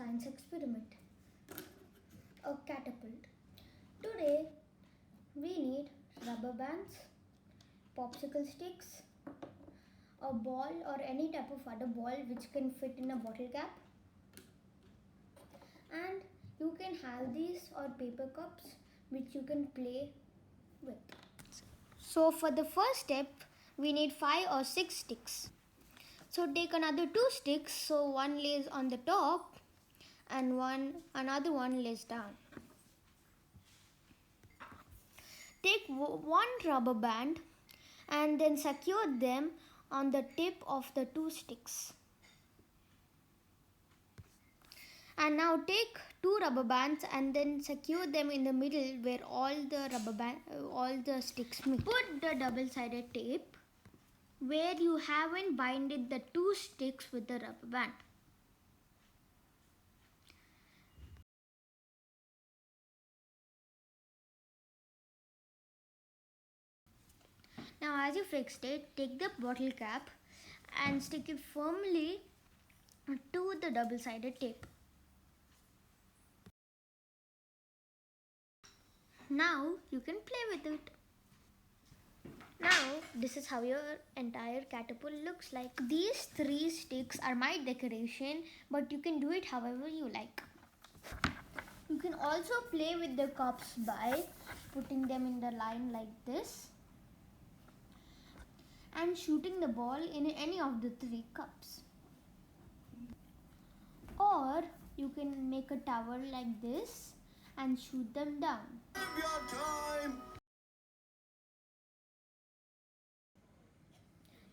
science experiment, a catapult. Today we need rubber bands, popsicle sticks, a ball or any type of other ball which can fit in a bottle cap, and you can have these or paper cups which you can play with. So for the first step we need 5 or 6 sticks. So take another 2 sticks, so one lays on the top and another one lays down. Take one rubber band and then secure them on the tip of the 2 sticks. And now take 2 rubber bands and then secure them in the middle where all the sticks meet. Put the double-sided tape where you haven't binded the 2 sticks with the rubber band. Now as you fixed it, take the bottle cap and stick it firmly to the double-sided tape. Now you can play with it. Now this is how your entire catapult looks like. These 3 sticks are my decoration, but you can do it however you like. You can also play with the cups by putting them in the line like this and shooting the ball in any of the 3 cups. Or you can make a tower like this and shoot them down.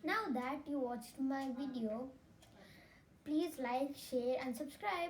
Now that you watched my video, please like, share and subscribe.